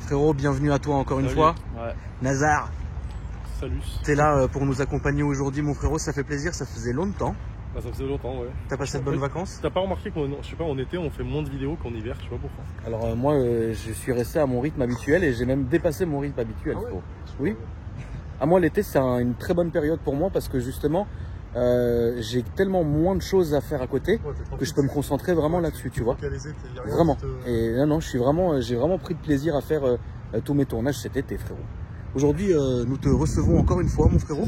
Frérot, bienvenue à toi encore une Salut. fois. Ouais. Nazar, Salut. t'es là pour nous accompagner aujourd'hui, mon frérot, ça fait plaisir, ça faisait longtemps. Bah, ça faisait longtemps, ouais. T'as passé de bonnes vacances? T'as pas remarqué qu'en je sais pas, en été on fait moins de vidéos qu'en hiver, je sais pas pourquoi. Alors moi, je suis resté à mon rythme habituel et j'ai même dépassé mon rythme habituel, frérot. Oui. À moi, l'été, c'est une très bonne période pour moi parce que justement, j'ai tellement moins de choses à faire à côté que je peux me concentrer vraiment là-dessus, tu vois. Vraiment. Et non, j'ai vraiment pris de plaisir à faire tous mes tournages cet été, frérot. Aujourd'hui, nous te recevons encore une fois, mon frérot.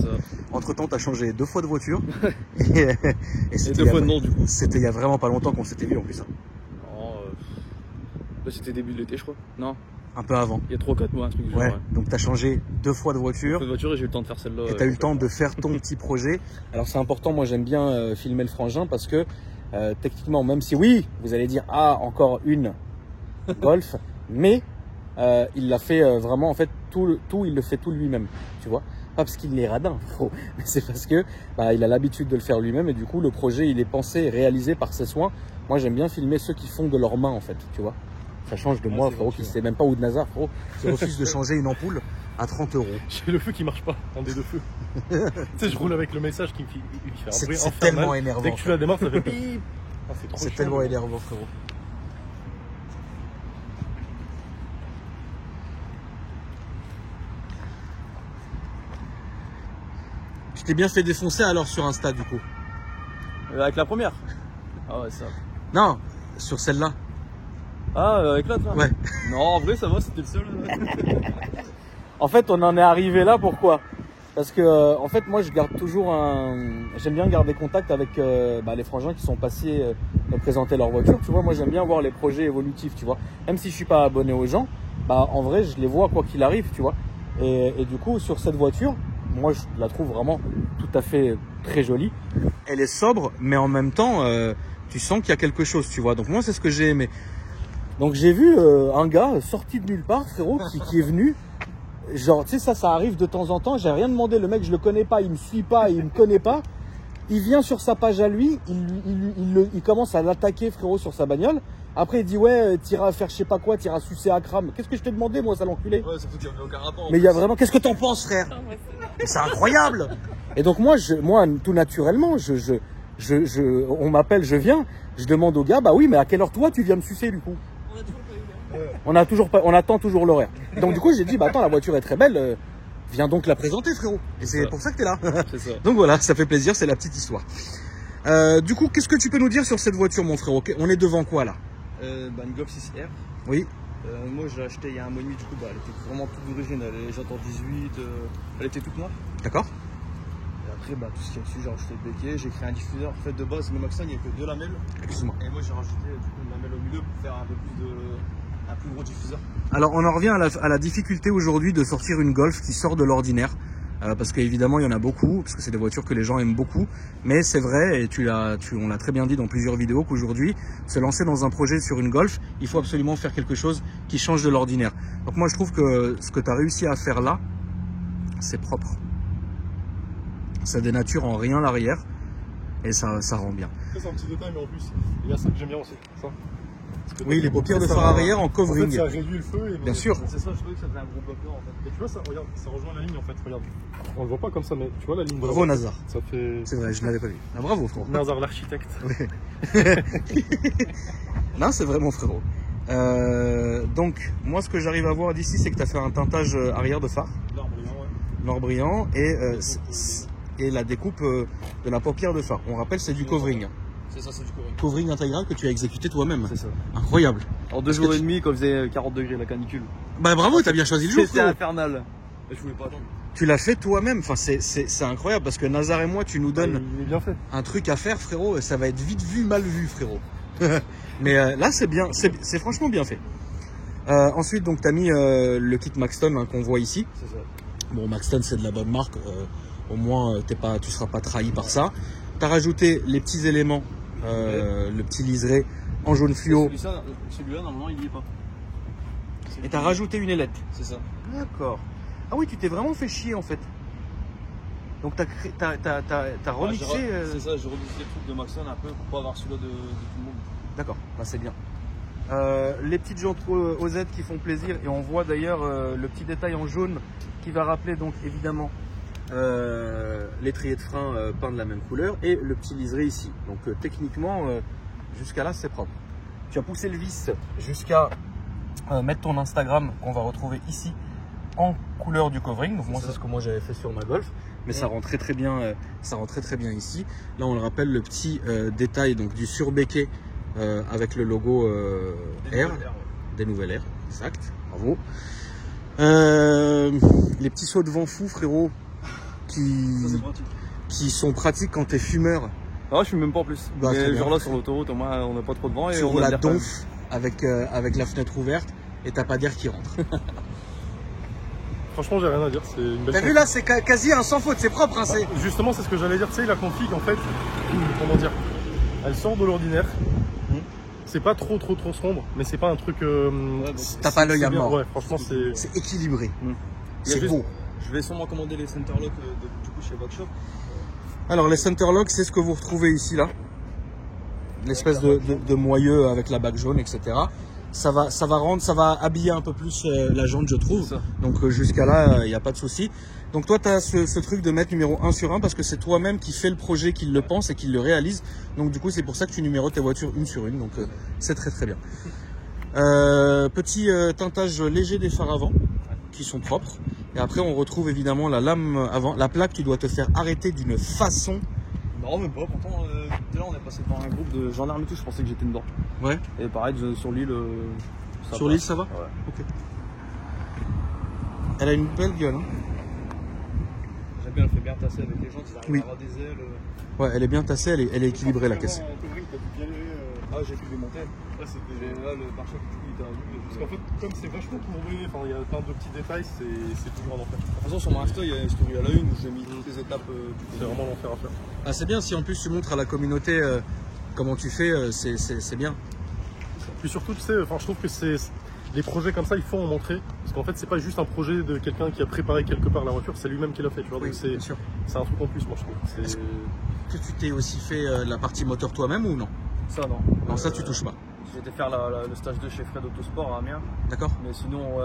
Entre temps, tu as changé 2 fois de voiture. et 2 fois de nom, du coup. C'était il y a vraiment pas longtemps qu'on s'était vu en plus. Hein. Non, là c'était début de l'été, je crois. Non, un peu avant. il y a 3 ou 4 mois, un truc du genre. Ouais, donc tu as changé 2 fois de voiture. Et j'ai eu le temps de faire celle-là. Et tu as eu le temps de faire ton petit projet. Alors c'est important, moi j'aime bien filmer le frangin parce que techniquement, même si oui, vous allez dire, ah, encore une Golf, mais il l'a fait vraiment, en fait, il le fait tout lui-même, tu vois. Pas parce qu'il est radin, mais c'est parce que il a l'habitude de le faire lui-même et du coup le projet il est pensé et réalisé par ses soins. Moi j'aime bien filmer ceux qui font de leurs mains en fait, tu vois. Ça change de moi, frérot, qui sait même pas où de Nazar, frérot, qui refuse de changer une ampoule à 30 €. J'ai le feu qui marche pas, un des 2 feux. Tu sais, je roule avec le message qui me fait un bruit C'est infernal. tellement énervant. Dès que tu la démarres, ça fait bip. Ah, c'est tellement énervant, frérot. Je t'ai bien fait défoncer alors sur Insta du coup. Avec la première. Ah ouais, ça. Non, sur celle-là. Ah, avec l'autre là. Ouais. Non, en vrai, ça va, c'était le seul. En fait, on en est arrivé là, pourquoi? Parce que, en fait, moi, j'aime bien garder contact avec les frangins qui sont passés me présenter leur voiture. Tu vois, moi, j'aime bien voir les projets évolutifs, tu vois. Même si je suis pas abonné aux gens, en vrai, je les vois quoi qu'il arrive, tu vois. Et du coup, sur cette voiture, moi, je la trouve vraiment tout à fait très jolie. Elle est sobre, mais en même temps, tu sens qu'il y a quelque chose, tu vois. Donc moi, c'est ce que j'ai aimé. Donc j'ai vu un gars sorti de nulle part, frérot, qui est venu. Genre, tu sais, ça arrive de temps en temps. J'ai rien demandé. Le mec, je le connais pas. Il me suit pas. Il me connaît pas. Il vient sur sa page à lui. Il commence à l'attaquer, frérot, sur sa bagnole. Après, il dit, ouais, t'iras faire je sais pas quoi, t'iras sucer à crame. Qu'est-ce que je t'ai demandé, moi, sale enculé? Ouais, ça fout qu'il n'y a aucun rapport. Mais il y a vraiment. Qu'est-ce que t'en penses, frère? C'est incroyable. Et donc, moi, tout naturellement, on m'appelle, je viens. Je demande au gars, bah oui, mais à quelle heure toi, tu viens me sucer, du coup? On attend toujours l'horaire. Donc du coup j'ai dit attends, la voiture est très belle, viens donc la présenter, frérot. Et c'est pour ça que t'es là. C'est ça. Donc voilà, ça fait plaisir, c'est la petite histoire. Du coup, qu'est-ce que tu peux nous dire sur cette voiture, mon frérot? On est devant quoi là? Une Golf 6R. Oui. Moi je l'ai acheté il y a un mois et demi, du coup elle était vraiment toute d'origine, elle est j'entends 18, elle était toute noire. D'accord. Et après tout ce qu'il y a dessus, j'ai rajouté le béquet, j'ai créé un diffuseur. En fait de base le Maxon il n'y a que 2 lamelles. Excuse-moi. Et moi j'ai rajouté du coup une lamelle au milieu pour faire un plus gros diffuseur. Alors on en revient à la difficulté aujourd'hui de sortir une Golf qui sort de l'ordinaire. Parce qu'évidemment il y en a beaucoup, parce que c'est des voitures que les gens aiment beaucoup. Mais c'est vrai, et on l'a très bien dit dans plusieurs vidéos, qu'aujourd'hui, se lancer dans un projet sur une Golf, il faut absolument faire quelque chose qui change de l'ordinaire. Donc moi je trouve que ce que tu as réussi à faire là, c'est propre. Ça dénature en rien l'arrière et ça rend bien. Ça c'est un petit détail, mais en plus, il y a ça que j'aime bien aussi. Ça. Oui, les paupières de phare arrière en covering. En fait, ça réduit le feu. Et bien sûr. C'est ça, je trouvais que ça faisait un gros bloqueur en fait. Et tu vois, ça, regarde, ça rejoint la ligne en fait, regarde. On le voit pas comme ça, mais tu vois la ligne. Bravo Nazar. Ça fait. C'est vrai, je ne l'avais pas vu. Ah, bravo frérot. Nazar l'architecte. Non, c'est vrai mon frérot. Donc, moi ce que j'arrive à voir d'ici, c'est que tu as fait un teintage arrière de phare. Noir brillant, ouais. Noir brillant et la découpe de la paupière de phare. On rappelle, c'est du covering. C'est ça, c'est du covering. Covering intégral que tu as exécuté toi-même. C'est ça. Incroyable. En 2 jours et demi, quand il faisait 40 degrés la canicule. Bah bravo, t'as bien choisi le jour. C'était infernal. Et je voulais pas attendre. Tu l'as fait toi-même. Enfin, c'est incroyable parce que Nazar et moi, tu nous donnes Il est bien fait. un truc à faire, frérot. Et ça va être vite vu, mal vu, frérot. Mais là, c'est bien, c'est franchement bien fait. Ensuite, donc, t'as mis le kit Maxton qu'on voit ici. C'est ça. Bon, Maxton, c'est de la bonne marque. Au moins, tu seras pas trahi par ça. T'as rajouté les petits éléments, le petit liseré en jaune fluo. Celui-là, normalement, il y est pas. Et t'as rajouté une ailette. C'est ça. D'accord. Ah oui, tu t'es vraiment fait chier en fait. Donc t'as remixé. C'est ça, j'ai remixé les trucs de Maxon un peu pour pas avoir celui-là de tout le monde. D'accord, bah c'est bien. Les petites jantes OZ qui font plaisir et on voit d'ailleurs le petit détail en jaune qui va rappeler donc évidemment l'étrier de frein peint de la même couleur et le petit liseré ici. Donc techniquement jusqu'à là c'est propre. Tu as poussé le vis jusqu'à mettre ton Instagram qu'on va retrouver ici en couleur du covering. Donc moi c'est ce que moi j'avais fait sur ma Golf, mais ça rend très bien, ça rend très bien ici. Là on le rappelle le petit détail donc du surbéquet avec le logo R, des nouvelles R, exact, bravo. Les petits sauts de vent fous frérot qui sont pratiques quand t'es fumeur. Ah, je fume même pas en plus. Bah, mais genre là sur l'autoroute, au moins on n'a pas trop de vent et sur on a la de l'air quand même. donf avec la fenêtre ouverte et t'as pas d'air qui rentre. Franchement, j'ai rien à dire. C'est une belle. T'as vu là, c'est quasi un sans faute, c'est propre. Hein, config. Justement, c'est ce que j'allais dire. Tu sais, la config, en fait, comment dire, elle sort de l'ordinaire. C'est pas trop sombre, mais c'est pas un truc. T'as pas l'œil à mort. Ouais, franchement, c'est. C'est équilibré. C'est juste- beau. Je vais sûrement commander les Centerlock du coup chez Backshop. Alors les Centerlock, c'est ce que vous retrouvez ici là. L'espèce de moyeu avec la bague jaune, etc. Ça va habiller un peu plus la jante, je trouve. C'est ça. Donc jusqu'à là, il n'y a pas de souci. Donc toi, tu as ce truc de mettre numéro 1 sur 1 parce que c'est toi-même qui fais le projet, qui le pense et qui le réalise. Donc du coup, c'est pour ça que tu numérotes tes voitures une sur une. Donc c'est très bien. Petit teintage léger des phares avant qui sont propres. Et après, on retrouve évidemment la lame avant. La plaque, tu dois te faire arrêter d'une façon. Non, même pas. Pourtant, tout à l'heure on est passé par un groupe de gendarmes et tout. Je pensais que j'étais dedans. Ouais. Et pareil, sur l'île. Sur l'île, ça va? Ouais. Ok. Elle a une belle gueule. Hein. J'aime bien, elle fait bien tasser avec les gens. Ils arrivent Oui. à avoir des ailes. Ouais, elle est bien tassée, elle est équilibrée la caisse. Ah, j'ai pu démonter. Là, c'était là le pare-choc du coup il était à vue. Parce qu'en fait, comme c'est vachement courbé, enfin, il y a plein de petits détails, c'est toujours un enfer. De toute façon, sur mon Insta, il y a une story à la une où j'ai mis toutes les étapes. C'est vraiment l'enfer à faire. Ah, c'est bien, si en plus tu montres à la communauté comment tu fais, c'est bien. Puis surtout, tu sais, enfin, je trouve que les projets comme ça, il faut en montrer. Parce qu'en fait, c'est pas juste un projet de quelqu'un qui a préparé quelque part la voiture, c'est lui-même qui l'a fait. Tu vois, Oui, donc bien sûr. c'est un truc en plus, moi, je trouve. Est-ce que tu t'es aussi fait la partie moteur toi-même ou non? Ça, non. Non, ça tu touches pas. J'ai été faire le stage 2 chez Fred Autosport à Amiens. D'accord? Mais sinon,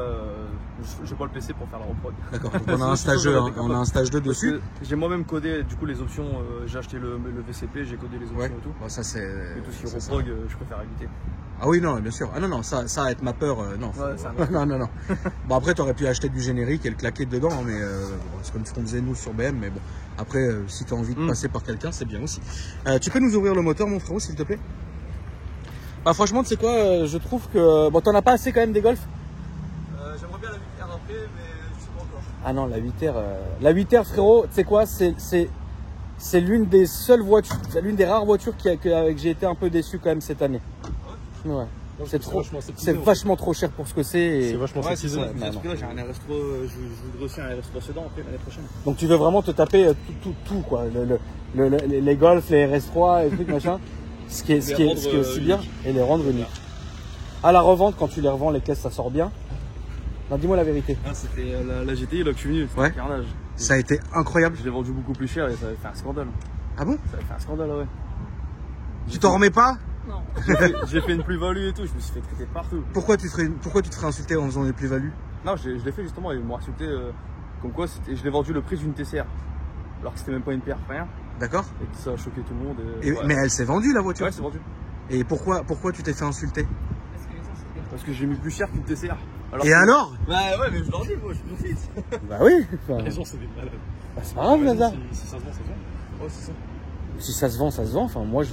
j'ai pas le PC pour faire la reprod. D'accord. Donc on a un stage 2, on a un stage 2 Parce dessus. que j'ai moi-même codé du coup les options. J'ai acheté le VCP, j'ai codé les options Ouais. et tout. Bon, ça c'est. Et tout ce qui est ça, reprog, je préfère éviter. Ah oui, non, bien sûr. Ah non, ça être ma peur, non. Ouais, c'est un non. Bon, après, t'aurais pu acheter du générique et le claquer dedans, hein, mais c'est comme ce qu'on faisait nous sur BM. Mais bon, après, si t'as envie de passer par quelqu'un, c'est bien aussi. Tu peux nous ouvrir le moteur, mon frérot, s'il te plaît? Bah, franchement, tu sais quoi, je trouve que. Bon, t'en as pas assez quand même des Golf? J'aimerais bien la 8R après, mais je sais pas encore. Ah non, la 8R. La 8R, frérot, tu sais quoi, c'est l'une des seules voitures, l'une des rares voitures que j'ai été un peu déçu quand même cette année. Ouais. C'est trop, c'est vachement trop cher pour ce que c'est. Et... C'est vachement Ouais, c'est sexy. ça. Non, non. Là, j'ai un RS3, je voudrais aussi un RS3 Sedan après l'année prochaine. Donc tu veux vraiment te taper tout quoi, les Golf, les RS3, les trucs machin. Ce qui est aussi bien et les rendre uniques. À la revente, quand tu les revends, les caisses ça sort bien. Non, dis-moi la vérité. Ah, c'était la GTI là que je suis venu, c'était Ouais. un carnage. Ça a été incroyable. Je l'ai vendu beaucoup plus cher et ça avait fait un scandale. Ah bon? Ça avait fait un scandale, ouais. Tu t'en remets pas? Non. J'ai fait une plus-value et tout, je me suis fait traiter de partout. Pourquoi tu te ferais insulter en faisant des plus-values? Non, je l'ai fait justement, ils m'ont insulté comme quoi je l'ai vendu le prix d'une TCR. Alors que c'était même pas une PR, rien. D'accord? Et ça a choqué tout le monde. Ouais. Mais elle s'est vendue la voiture? Ouais, c'est vendu. Et pourquoi tu t'es fait insulter? Parce que j'ai mis plus cher qu'une TCR. Alors? Bah ouais, mais je leur dis, moi, je profite. Bah oui. Enfin, Les gens, c'est des malades. bah, c'est pas grave, Nazar. Si ça se vend, ça se vend. Ouais, c'est ça. Si ça se vend, ça se vend. Enfin, moi,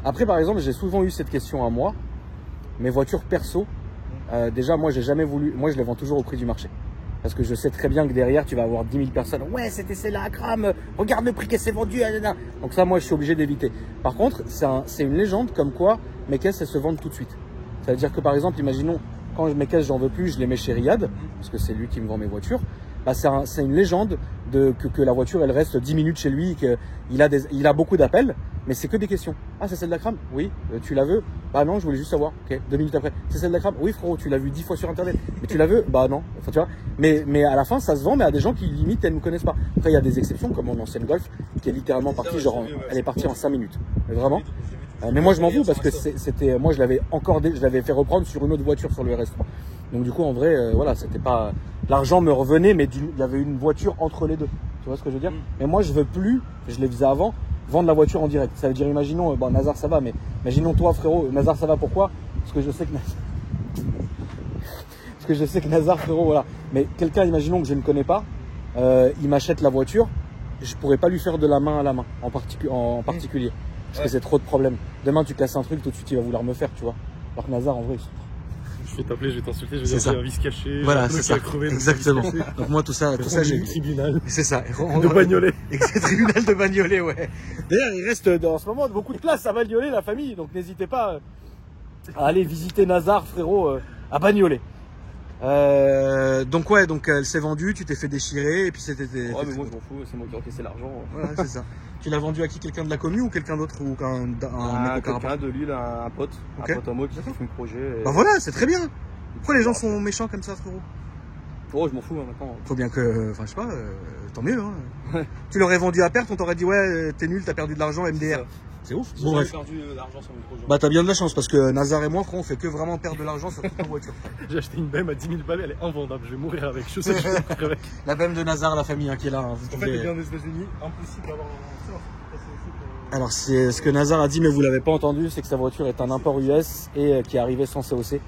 Après, par exemple, j'ai souvent eu cette question à moi. Mes voitures perso, déjà, moi, j'ai jamais voulu. Moi, je les vends toujours au prix du marché. Parce que je sais très bien que derrière, tu vas avoir 10 000 personnes. Ouais, c'était celle-là à crame. Regarde le prix qu'elle s'est vendue. Donc ça, moi, je suis obligé d'éviter. Par contre, c'est une légende comme quoi mes caisses, elles se vendent tout de suite. C'est-à-dire que, par exemple, imaginons, quand mes caisses, j'en veux plus, je les mets chez Riyad, parce que c'est lui qui me vend mes voitures. Bah, c'est une légende que la voiture, elle reste 10 minutes chez lui, qu'il a beaucoup d'appels, mais c'est que des questions. Ah, c'est celle de la crame? Oui. Tu la veux? Bah non, je voulais juste savoir. Ok, 2 minutes après. C'est celle de la crame? Oui, frérot, tu l'as vu 10 fois sur Internet. Mais tu la veux? Bah non. Enfin, tu vois. Mais à la fin, ça se vend, mais à des gens qui limite, elles ne connaissent pas. Après, il y a des exceptions, comme mon ancienne Golf, qui est littéralement partie, genre, elle est partie en 5 minutes. Mais vraiment. Mais moi je m'en fous parce que c'était, moi je l'avais fait reprendre sur une autre voiture sur le RS3. Donc du coup en vrai, voilà, c'était pas, l'argent me revenait, mais il y avait une voiture entre les deux. Tu vois ce que je veux dire? Mais moi je veux plus, je les faisais avant, vendre la voiture en direct. Ça veut dire, imaginons, bon Nazar ça va, mais imaginons toi frérot, Nazar ça va pourquoi? Parce que je sais que Nazar frérot, voilà. Mais quelqu'un, imaginons que je ne connais pas, il m'achète la voiture, je pourrais pas lui faire de la main à la main en particulier. Parce que c'est trop de problèmes. Demain tu casses un truc, tout de suite il va vouloir me faire, tu vois. Alors que Nazar en vrai, je vais t'appeler, je vais t'insulter, je vais dire qu'il y a un vice caché. Voilà, c'est ça. Crevé, exactement. Donc moi tout ça j'ai eu. Tribunal. C'est ça. De Bagnolet. Tribunal de Bagnolet, ouais. D'ailleurs, il reste en ce moment beaucoup de place à Bagnolet, la famille. Donc n'hésitez pas à aller visiter Nazar, frérot, à Bagnolet. Donc ouais, donc elle s'est vendue, tu t'es fait déchirer et puis c'était. Ouais, mais moi je m'en fous, c'est moi qui ai encaissé l'argent. Voilà, c'est ça. Tu l'as vendu à qui? Quelqu'un de la commune ou quelqu'un d'autre ou quelqu'un de Lille, un pote. Okay. Un pote à moi qui fait un projet. Et... Bah voilà, c'est très bien. Pourquoi les gens sont méchants comme ça, frérot? Oh, je m'en fous maintenant. Faut bien que, enfin je sais pas, tant mieux. Hein. Tu l'aurais vendu à perte, on t'aurait dit ouais, t'es nul, t'as perdu de l'argent, MDR. C'est ouf. Bon, j'ai perdu de l'argent sur mes projets. Bah t'as bien de la chance parce que Nazar et moi, frérot, on fait que vraiment perdre de l'argent sur toute nos voitures. J'ai acheté une BM à 10 000 balles, elle est invendable, je vais mourir avec. Je sais que je vais mourir avec. La BM de Nazar, la famille hein, qui est là. Hein, en fait, elle vient des États-Unis, impossible d'avoir un. Alors c'est ce que Nazar a dit, mais vous l'avez pas entendu, c'est que sa voiture est un import US et qui est arrivé sans COC.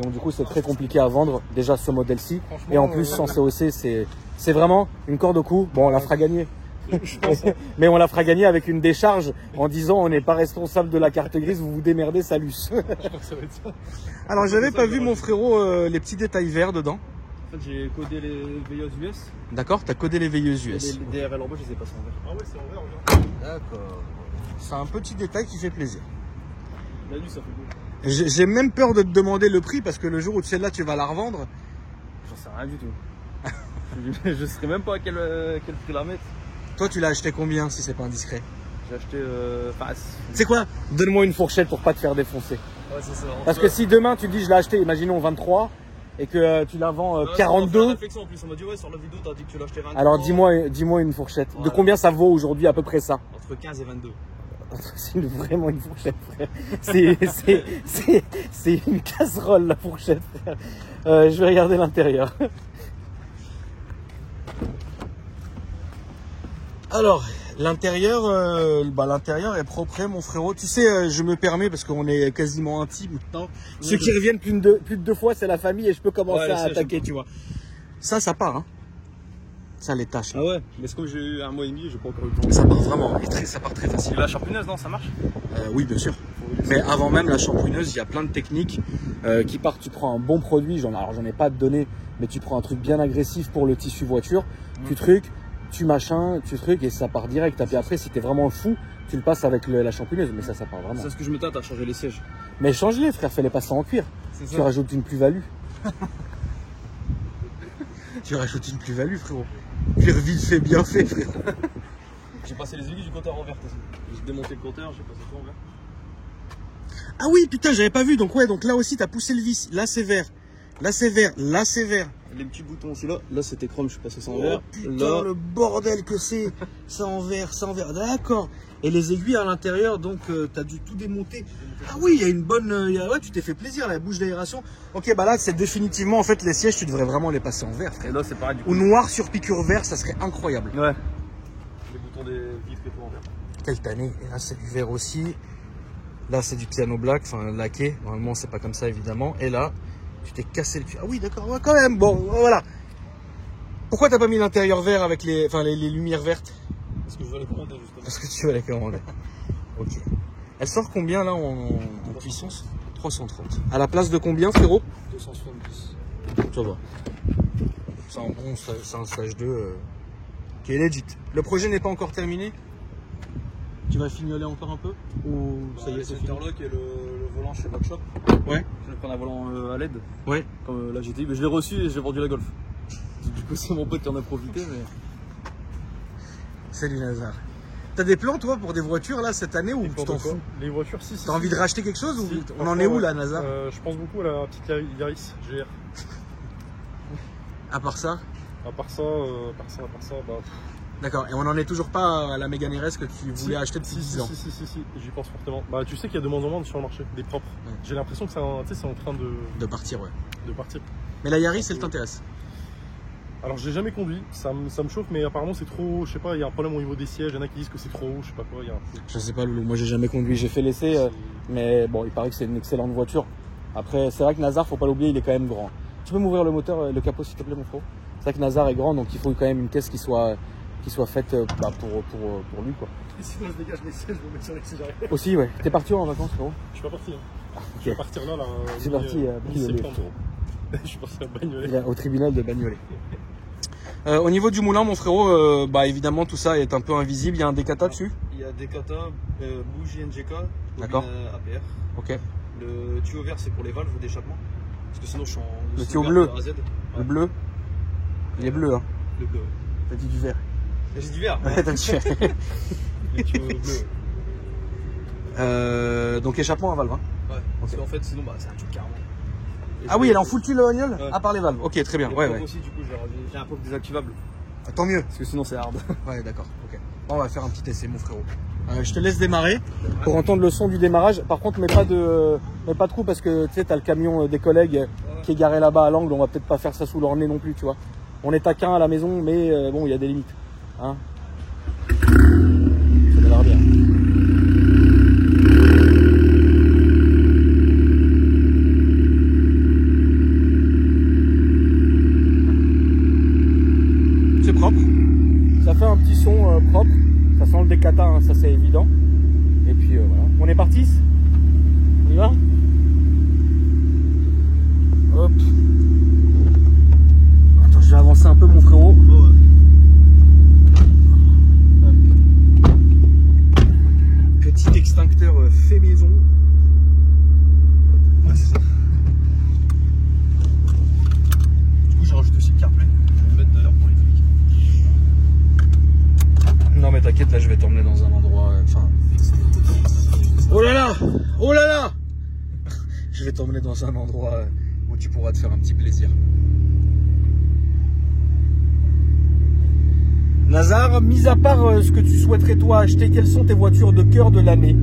Donc du coup c'est très compliqué à vendre déjà ce modèle-ci. Et en plus sans COC c'est vraiment une corde au cou. Bon on la fera gagner. Mais on la fera gagner avec une décharge en disant on n'est pas responsable de la carte grise, vous vous démerdez, salut. Alors j'avais pas vu mon frérot les petits détails verts dedans. En fait j'ai codé les veilleuses US. D'accord, t'as codé les veilleuses US. Les DRL en bas je les ai passés en vert. Ah ouais c'est en vert, regarde. D'accord. C'est un petit détail qui fait plaisir. La nuit ça fait beau. J'ai même peur de te demander le prix parce que le jour où celle-là tu vas la revendre. J'en sais rien du tout. Je sais même pas à quel prix la mettre. Toi tu l'as acheté combien si c'est pas indiscret? J'ai acheté c'est quoi? Donne-moi une fourchette pour pas te faire défoncer. Ouais c'est ça. Parce que si demain tu dis je l'ai acheté, imaginons 23 et que tu la vends 42. En plus on m'a dit ouais sur la vidéo t'as dit que tu l'as acheté 23. Alors dis-moi une fourchette. Ouais. De combien ça vaut aujourd'hui à peu près ça? Entre 15 et 22. C'est vraiment une fourchette, frère. C'est une casserole, la fourchette, frère. Je vais regarder l'intérieur. Alors, l'intérieur est propre, mon frérot. Tu sais, je me permets, parce qu'on est quasiment intime maintenant. Oui, ceux qui reviennent plus de 2 fois, c'est la famille et je peux commencer à attaquer, tu vois. Ça part, hein. Ça, les tâches. Ah ouais, mais c'est comme j'ai eu 1 mois et demi, j'ai pas encore eu le temps. Ça part vraiment, ça part très facile. Et la champouineuse, non, ça marche? Oui, bien sûr. Mais avant même la shampooineuse, il y a plein de techniques qui partent. Tu prends un bon produit, alors j'en ai pas de données, mais tu prends un truc bien agressif pour le tissu voiture, tu trucs, tu trucs et ça part direct. Et puis après, si t'es vraiment fou, tu le passes avec la shampooineuse, mais ça part vraiment. C'est ce que je me tâte à changer les sièges. Mais change-les, frère, fais-les passer en cuir. Tu rajoutes une plus-value. Tu rajoutes une plus-value, frérot. Cuir vite fait, bien fait, frérot. J'ai passé les aiguilles du compteur en vert aussi. J'ai démonté le compteur, j'ai passé tout en vert. Ah oui, putain, j'avais pas vu. Donc ouais, donc là aussi, t'as poussé le vis. Là, c'est vert. Là, c'est vert. Là, c'est vert. Les petits boutons aussi là. Là, c'était chrome, je suis passé ça en vert. Putain, là... le bordel que c'est. Ça en vert, ça en vert. D'accord. Et les aiguilles à l'intérieur, donc t'as dû tout démonter. Ah oui, il y a une bonne... ouais, tu t'es fait plaisir, la bouche d'aération. Ok, bah là, c'est définitivement, en fait, les sièges, tu devrais vraiment les passer en vert, frère. Et là, c'est pareil. Ou noir sur piqûre vert, ça serait incroyable. Ouais. Les boutons des vitres et tout en vert. Quelle tannée. Et là, c'est du vert aussi. Là, c'est du piano black, enfin, laqué. Normalement, c'est pas comme ça, évidemment. Et là, tu t'es cassé le cul. Ah oui, d'accord, ouais, quand même. Bon, voilà. Pourquoi t'as pas mis l'intérieur vert avec les lumières vertes? Parce que je veux les commander, justement. Parce que tu veux les commander. Ok. Elle sort combien, là, en puissance? 330. À la place de combien, frérot? 270. Ça va. C'est un stage 2 qui est legit. Le projet n'est pas encore terminé? Tu vas fignoler encore un peu? Ou ça y est, c'est fini? Interlock et le volant chez Backshop. Ouais. Je vais prendre un volant à LED. Ouais. Comme la GTI. Mais je l'ai reçu et j'ai vendu la Golf. Du coup, c'est mon pote qui en a profité. Mais... Salut Nazar. T'as des plans, toi, pour des voitures, là, cette année, ou tu t'en fous? Les voitures, si. T'as envie de racheter quelque chose, ou on en est où, là, Nazar? Je pense beaucoup à la petite Yaris GR. À part ça? À part ça, bah... D'accord, et on n'en est toujours pas à la Mégane RS que tu voulais acheter depuis 10 ans. Si, j'y pense fortement. Bah, tu sais qu'il y a de moins en moins sur le marché, des propres. Ouais. J'ai l'impression que c'est en train De partir, ouais. de partir. Mais la Yaris, elle t'intéresse? Alors, j'ai jamais conduit, ça me chauffe, mais apparemment c'est trop, je sais pas, il y a un problème au niveau des sièges, il y en a qui disent que c'est trop haut, je sais pas quoi, il y a un truc. Je sais pas, Loulou, moi j'ai jamais conduit, j'ai fait l'essai, mais bon, il paraît que c'est une excellente voiture. Après, c'est vrai que Nazar, faut pas l'oublier, il est quand même grand. Tu peux m'ouvrir le moteur, le capot s'il te plaît, mon frère? C'est vrai que Nazar est grand, donc il faut quand même une caisse qui soit faite pour lui, quoi. Et sinon, je dégage les sièges, je me mets sur l'accélérateur. Aussi, ouais. T'es parti où en vacances, frérot? Je suis pas parti. Hein. Ok. Je vais partir là. C'est parti mi-septembre. Je suis parti à Bagnolet. Au tribunal de Bagnolet. Au niveau du moulin, mon frérot, bah évidemment tout ça est un peu invisible. Il y a un décata dessus. Il y a des kata, bougie NGK, D'accord. APR. Ok. Le tuyau vert, c'est pour les valves d'échappement. Parce que sinon, je suis en. Le tuyau bleu. A à Z. Le bleu. Il est bleu, hein. Le bleu. T'as dit du vert. J'ai du vert. Ouais, t'as dit du vert. Le tuyau bleu. Donc échappement à valve, hein. Ouais. Parce qu'en fait, sinon, bah, c'est un truc carrément. Ah oui, elle est en full tuile le bagnole. Ouais. À part les valves. Ok, très bien. Et Ouais, le ouais. pop aussi, du coup, j'ai un pop désactivable. Ah, tant mieux. Parce que sinon, c'est hard. Ouais, d'accord. Ok. Bon, on va faire un petit essai, mon frérot. Je te laisse démarrer pour entendre le son du démarrage. Par contre, mets pas de coup parce que tu sais, t'as le camion des collègues qui est garé là-bas à l'angle. On va peut-être pas faire ça sous leur nez non plus, tu vois. On est taquin à la maison, mais bon, il y a des limites. Hein, ça démarre bien. C'est propre. Ça fait un petit son propre. Ça sent le décata, hein, ça c'est évident. Et puis voilà. On est parti? On y va? Hop. Attends, je vais avancer un peu, mon frérot. Petit extincteur fait maison. Ouais, c'est ça. Du coup, j'ai rajouté aussi le CarPlay. Je vais le mettre d'ailleurs pour les flics. Non mais t'inquiète, là je vais t'emmener dans un endroit. Oh là là! Oh là là! Je vais t'emmener dans un endroit où tu pourras te faire un petit plaisir. Nazar, mis à part ce que tu souhaiterais toi acheter, quelles sont tes voitures de cœur de l'année?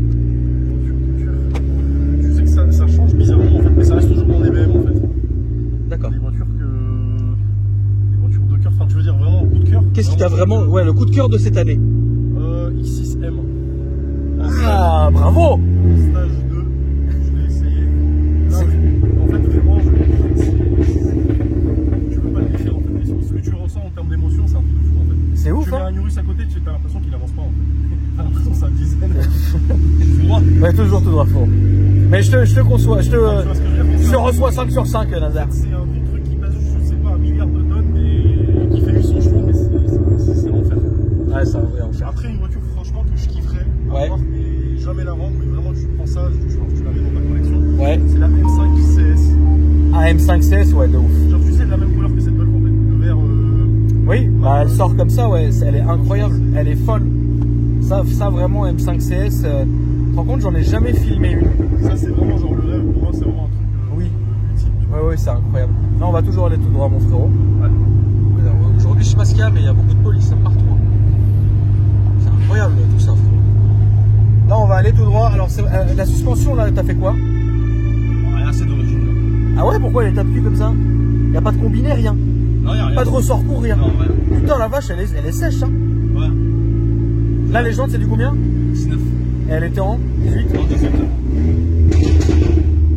Tu sais que ça change bizarrement en fait, mais ça reste toujours dans les BM en fait. D'accord. Des voitures de cœur, enfin tu veux dire vraiment coup de cœur. Qu'est-ce qui t'a vraiment... Ouais, le coup de cœur de cette année? X6M. Ah, bravo! Stage 2, je l'ai essayé. Là, en fait, vraiment, tu peux pas le décrire en fait. Ce que tu ressens en termes d'émotion, c'est un truc de fou en fait. C'est ouf, Tu mets hein? un Urus à côté, tu as l'impression qu'il avance pas en fait. T'as l'impression que c'est un diesel. Tout droit. Ouais, toujours tout droit faux. Mais je te conçois, Tu vois ce que je veux dire? je te reçois 5 sur 5, Nazar. C'est un gros truc qui pèse, je sais pas, 1 milliard de tonnes, mais qui fait juste son chevaux, mais c'est l'enfer. Ouais, ça va enfer. Après, une voiture, franchement, que je kifferais, Ouais. avoir, mais jamais la rendre, mais vraiment, tu prends ça, tu la mets dans ta collection. Ouais. C'est la M5 CS. Ah, M5 CS, ouais, de ouf. Genre, tu sais, de la même couleur que cette Golf en fait. Le vert. Oui, bah elle sort comme ça, ouais, elle est incroyable, elle est folle. Ça vraiment, M5 CS, tu te rends compte, j'en ai jamais filmé une. Ça, c'est vraiment genre le rêve, pour moi, c'est vraiment un truc. Oui. Ultime. Ouais, c'est incroyable. Là, on va toujours aller tout droit, mon frérot. Ouais. Aujourd'hui, je sais pas ce qu'il y a, mais il y a beaucoup de police partout. C'est incroyable tout ça, frérot. Là, on va aller tout droit. Alors, la suspension, là, t'as fait quoi? Rien, c'est d'origine. Ah ouais, pourquoi elle est appuyée comme ça? Il n'y a pas de combiné, rien. Non, y'a rien. Pas de ressort court, rien. Non, rien. Putain, la vache, elle est sèche, hein. Ouais. Là, les jantes, c'est du combien? 19. Et elle était en 18. En 18.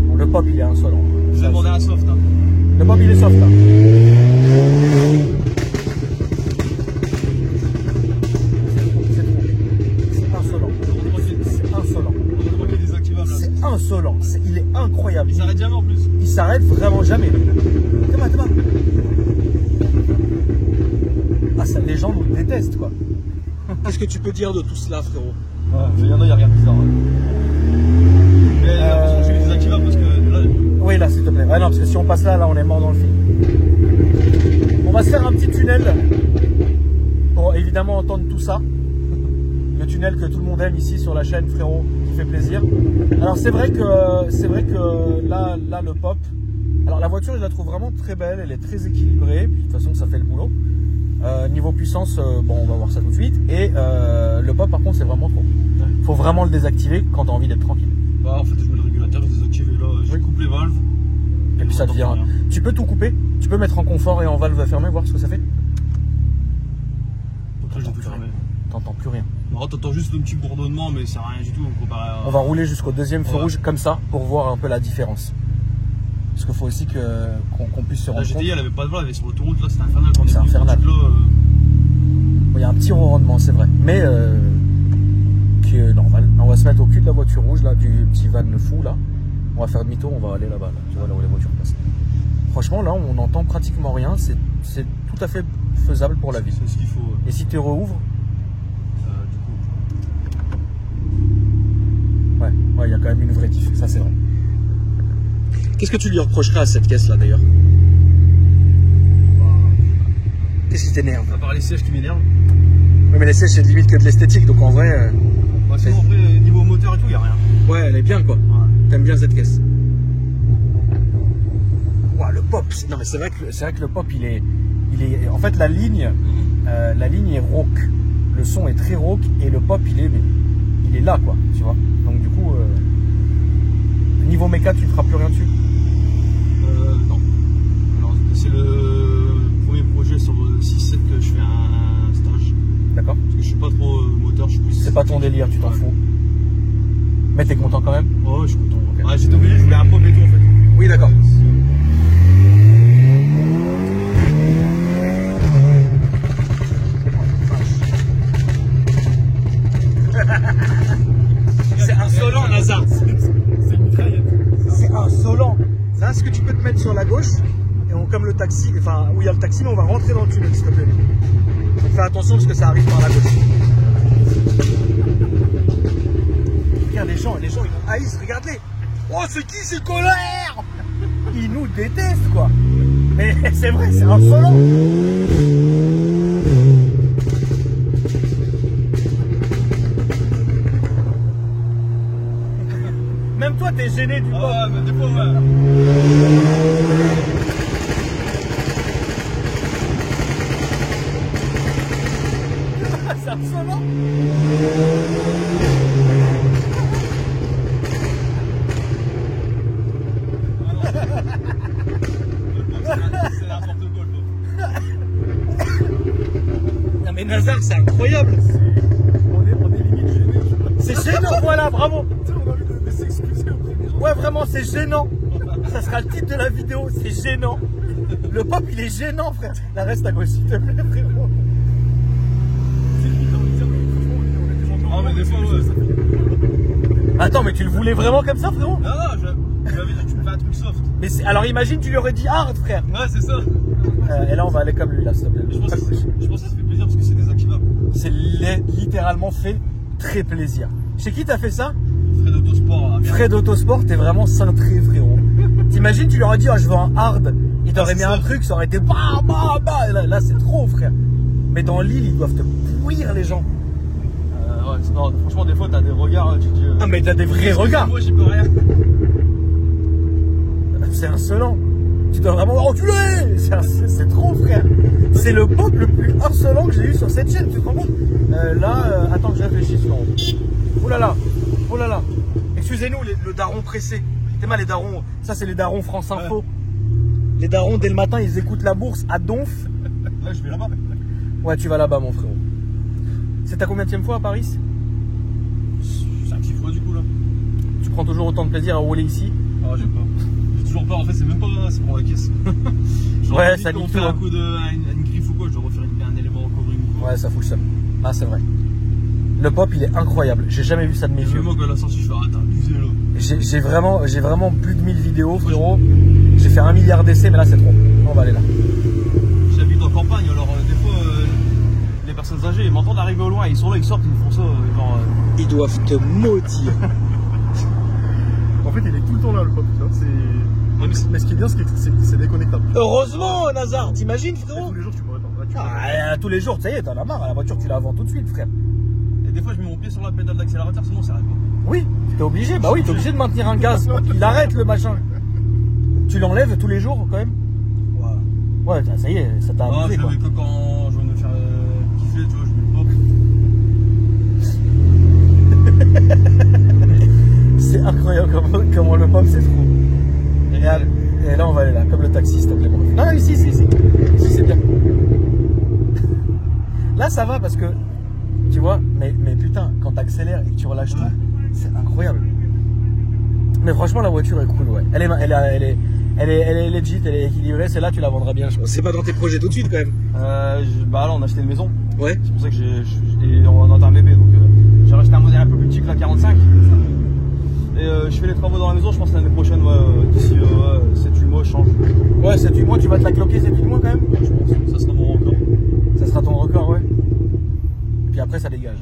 Bon, le pop, il est insolent. Je vais demander un soft. Hein. Le pop, il est soft, là. C'est insolent. C'est insolent. On voit qu'il est désactivable là. C'est insolent. Il est incroyable. Il s'arrête jamais en plus. Il s'arrête vraiment jamais. Thomas. Ah, ça, les gens nous détestent, quoi. Qu'est-ce que tu peux dire de tout cela, frérot? Il y en a, y'a rien de bizarre. Mais j'ai l'impression que je suis désactivable parce que là. Oui, là, s'il te plaît. Ah non, parce que si on passe là, on est mort dans le film. On va se faire un petit tunnel pour évidemment entendre tout ça. Le tunnel que tout le monde aime ici sur la chaîne, frérot, qui fait plaisir. Alors c'est vrai que là, le pop. Alors la voiture, je la trouve vraiment très belle. Elle est très équilibrée. Puis, de toute façon, ça fait le boulot. Niveau puissance, bon, on va voir ça tout de suite. Et le pop, par contre, c'est vraiment trop. Faut vraiment le désactiver quand t'as envie d'être tranquille. Bah, en fait, je mets le régulateur, je désactive et là, je coupe les valves. Et puis ça devient. Rien. Tu peux tout couper. Tu peux mettre en confort et en valve fermée, voir ce que ça fait. Donc là, j'ai tout fermé. T'entends plus rien. Non, t'entends juste un petit bourdonnement, mais c'est rien du tout comparé à... On va rouler jusqu'au deuxième feu Ouais. rouge comme ça pour voir un peu la différence. Parce qu'il faut aussi qu'on puisse se La rendre compte. GTI, elle avait pas de valve, elle est sur l'autoroute, là, c'est infernal. Quand on est C'est venu infernal. au-dessus de là, Il y a un petit rendement, c'est vrai. Mais qui est normal. On va se mettre au cul de la voiture rouge, là, du petit van fou, là. On va faire demi-tour, on va aller là-bas, là. Tu vois, là où les voitures passent. Franchement, là, on n'entend pratiquement rien. C'est tout à fait faisable pour la ville. c'est ce qu'il faut. Et si tu rouvres, Du coup, ouais, il y a quand même une vraie diff, ça c'est vrai. Qu'est-ce que tu lui reprocherais à cette caisse-là, d'ailleurs? Qu'est-ce qui t'énerve? à part les sièges qui m'énervent. Oui, mais les sièges, c'est limite que de l'esthétique, donc en vrai... Bah, sinon, après, niveau moteur et tout, y a rien. Ouais, elle est bien, quoi. Ouais. T'aimes bien cette caisse. Ouah, le pop. Non, mais c'est vrai que le pop, il est... En fait, la ligne est rauque. Le son est très rauque et le pop, il est là, quoi. Tu vois. Donc, du coup, niveau méca, tu ne feras plus rien dessus. Non. Alors, c'est le premier projet sur 6-7 que je fais un stage. D'accord. Parce que je suis pas trop moteur, je suis plus... C'est pas ton délire, tu t'en fous. Mais t'es content quand même? Ouais, je suis content. Ok. Ouais, j'étais obligé, je voulais un pop et tout en fait. Oui, d'accord. C'est insolent, Nazar. C'est une mitraillette. C'est insolent. Ça, ce que tu peux te mettre sur la gauche, et comme le taxi, enfin, où il y a le taxi, mais on va rentrer dans le tunnel, s'il te plaît. Donc fais attention parce que ça arrive par la gauche. Regarde les gens, ils nous haïssent, regarde-les. Oh, c'est qui ces colères? Ils nous détestent, quoi. Mais c'est vrai, c'est insolent. Même toi, t'es gêné du pop. Ah ouais, mais des fois, ouais. C'est insolent. C'est n'importe quoi, le pop. Non mais Nazar, c'est incroyable. On est limite gêné. C'est gênant, voilà, bravo. Tu sais, on a envie de s'excuser auprès des gens. Ouais, vraiment, c'est gênant. Ça sera le titre de la vidéo, c'est gênant. Le pop, il est gênant, frère. La reste à gauche, s'il te plaît, frérot. C'est limite, on va dire, mais franchement, on est des gens. Ah, mais des fois, ouais. Attends, mais tu le voulais vraiment comme ça, frérot? Non, j'avais dit, tu me fais un truc soft. Mais alors imagine, tu lui aurais dit hard, frère. Ouais, c'est ça. Et là, on va aller comme lui, là, s'il te plaît. Je pense que ça fait plaisir parce que c'est désactivable. C'est littéralement fait très plaisir. Chez qui t'as fait ça? Frais d'autosport à Amiens. Fred Autosport, t'es vraiment cintré, frérot. T'imagines, tu lui aurais dit, ah, je veux un hard. Il t'aurait mis un truc, ça aurait été bah, bah, bah. Là, c'est trop, frère. Mais dans l'île, ils doivent te bouillir, les gens. Ouais, non, franchement, des fois, t'as des regards, tu te dis. Ah, mais t'as des vrais regards. Moi, j'y peux rien. C'est insolent. Tu dois vraiment enculer. C'est trop, frère. C'est le pop le plus insolent que j'ai eu sur cette chaîne, tu te rends compte? Attends que je réfléchisse, frérot. Oh là là. Oh là là. Excusez-nous, le daron pressé. T'es mal, les darons. Ça, c'est les darons France Info. Ouais. Les darons, dès le matin, ils écoutent la bourse à donf. Là, je vais là-bas. Ouais, tu vas là-bas, mon frérot. C'est ta combienième fois à Paris? C'est un petit fois du coup là. Tu prends toujours autant de plaisir à rouler ici? Ah, j'ai pas. J'ai toujours peur, en fait, c'est même pas. C'est pour la caisse. Ouais, ça dit nique fait tout, un hein. coup de. Une griffe ou quoi, je dois refaire un élément recovering ou quoi. Ouais, ça fout le seum. Ah, c'est vrai. Le pop, il est incroyable. J'ai jamais vu ça de mes Et yeux. moi, quand elle a sorti, je fais, ah, t'as abusé là. J'ai vraiment plus de 1000 vidéos, frérot. J'ai fait 1 milliard d'essais, mais là, c'est trop. On va aller là. J'habite en campagne, alors des fois, les personnes âgées, ils m'entendent arriver au loin, ils sont là, ils sortent, ils me font ça, genre. Ils doivent te maudire. En fait, il est tout le temps là, le pop. Tu vois, Ouais, mais mais ce qui est bien, c'est déconnectable. Heureusement, Nazar, t'imagines, Et frérot? tous les jours, tu pourrais pas. Là, tu Ah, tous les jours, ça y est, t'en as marre. La voiture, tu la vends tout de suite, frère. Et des fois, je mets mon pied sur la pédale d'accélérateur, sinon ça arrête pas. Oui, t'es obligé. Bah oui, t'es obligé de maintenir un gaz pour qu'il arrête le machin. Tu l'enlèves tous les jours, quand même? Ouais. Ouais, ça y est, ça t'a Ah, abusé, je quoi. l'avais que quand je envie de me faire kiffer, tu vois, je mets le pop. C'est incroyable comment le pop c'est trop. Et là on va aller là, comme le taxi, s'il te plaît. Non, ici, c'est bien. Là ça va parce que, tu vois, mais putain, quand t'accélères et que tu relâches tout, c'est incroyable. Mais franchement la voiture est cool, ouais. Elle est legit, elle est équilibrée, celle-là tu la vendras bien, je pense. C'est pas dans tes projets tout de suite quand même. Bah là on a acheté une maison. Ouais. C'est pour ça que on entend un bébé, donc j'ai racheté un modèle un peu plus petit que la 45. Et je fais les travaux dans la maison, je pense l'année prochaine, d'ici 7-8 mois je change. Ouais, 7-8 mois, tu vas te la cloquer 7-8 mois quand même. Je pense, ça sera mon record. Ça sera ton record, ouais. Et puis après ça dégage.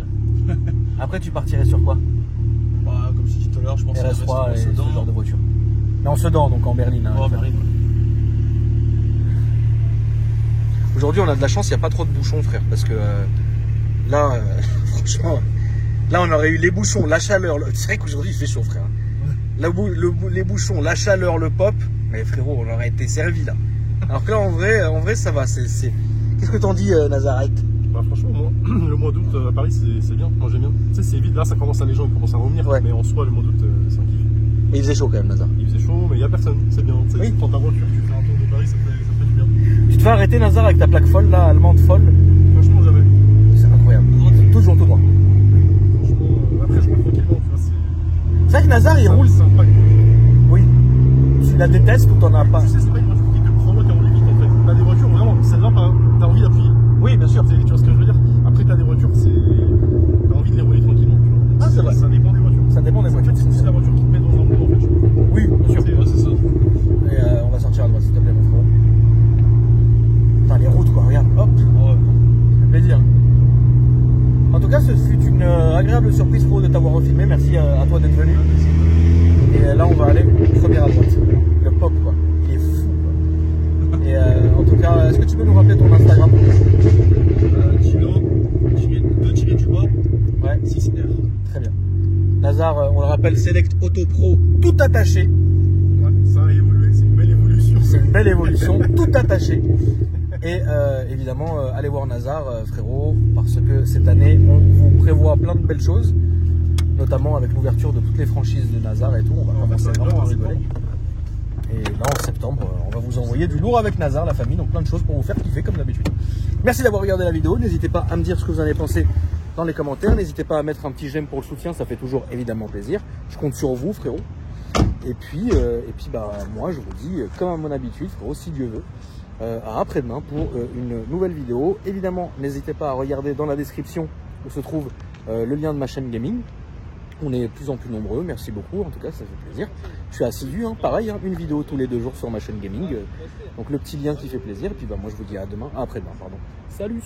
Après tu partirais sur quoi? Bah, comme je t'ai dit tout à l'heure, je pense que RS3 et ce Sedan. genre de voiture. Mais en Sedan, donc en berline. Hein. Oh, berline, ouais. Aujourd'hui, on a de la chance, il n'y a pas trop de bouchons, frère. Parce que là, franchement, là, on aurait eu les bouchons, la chaleur. C'est vrai qu'aujourd'hui, il fait chaud, frère. Les bouchons, la chaleur, le pop. Mais frérot, on aurait été servi là. Alors que là, en vrai ça va. Qu'est-ce que t'en dis, Nazareth? Bah franchement, moi, le mois d'août à Paris, c'est bien. Moi, j'aime bien. Tu sais, c'est vite. Là, ça commence à les gens ils commencent à revenir. Ouais. Mais en soi, le mois d'août, c'est un kiff. Mais il faisait chaud quand même, Nazar. Il faisait chaud, mais il n'y a personne. C'est bien. Tu sais, Oui. tu prends ta voiture, tu fais un tour de Paris, ça fait du bien. Tu te fais arrêter, Nazar, avec ta plaque folle, là, allemande folle. Franchement, jamais. C'est incroyable. Toujours tout droit. Franchement, après, je roule tranquillement. Tu vois, C'est vrai que Nazar, il roule. c'est sympa. Oui. Tu la détestes ou t'en as pas? Tu sais, c'est pas une voiture qui te provoque à rouler vite en fait. T'as des voitures vraiment, celle-là, t'as envie d'appuyer. Oui, bien sûr. Tu vois ce que je veux dire? Après, t'as des voitures, t'as envie de les rouler tranquillement. Tu vois. Ah, c'est vrai. Ça dépend des voitures. Ça dépend des En voitures. fait, c'est la voiture qui te met dans un mood en fait. Oui, bien sûr. C'est ça. Et on va sortir à droite, s'il te plaît, mon frère. Putain, les routes, quoi, regarde, hop. Ouais. Ça fait plaisir. En tout cas, ce fut une agréable surprise pour de t'avoir refilmé. Merci à toi d'être venu. Et là, on va aller première à droite. Le pop, quoi. Il est fou, quoi. Et en tout cas, est-ce que tu peux nous rappeler ton Instagram? Gino, 2 du bas, Ouais, 6R. très bien. Nazar, on le rappelle, Select Auto Pro, tout attaché. Ouais, ça a évolué, c'est une belle évolution. C'est une belle évolution, tout attaché. Et évidemment, allez voir Nazar, frérot, parce que cette année, on vous prévoit plein de belles choses, notamment avec l'ouverture de toutes les franchises de Nazar et tout. On va commencer vraiment à rigoler. Et là, en septembre, on va vous envoyer du lourd avec Nazar, la famille, donc plein de choses pour vous faire kiffer comme d'habitude. Merci d'avoir regardé la vidéo. N'hésitez pas à me dire ce que vous en avez pensé dans les commentaires. N'hésitez pas à mettre un petit j'aime pour le soutien, ça fait toujours évidemment plaisir. Je compte sur vous, frérot. Et puis bah, moi, je vous dis, comme à mon habitude, frérot, si Dieu veut, à après-demain pour une nouvelle vidéo. Évidemment, n'hésitez pas à regarder dans la description où se trouve le lien de ma chaîne gaming. On est de plus en plus nombreux, merci beaucoup, en tout cas ça fait plaisir. Je suis assidu, hein, pareil, hein, une vidéo tous les 2 jours sur ma chaîne gaming. Donc le petit lien qui fait plaisir, et puis bah, moi je vous dis à demain, à après-demain, pardon. Salut!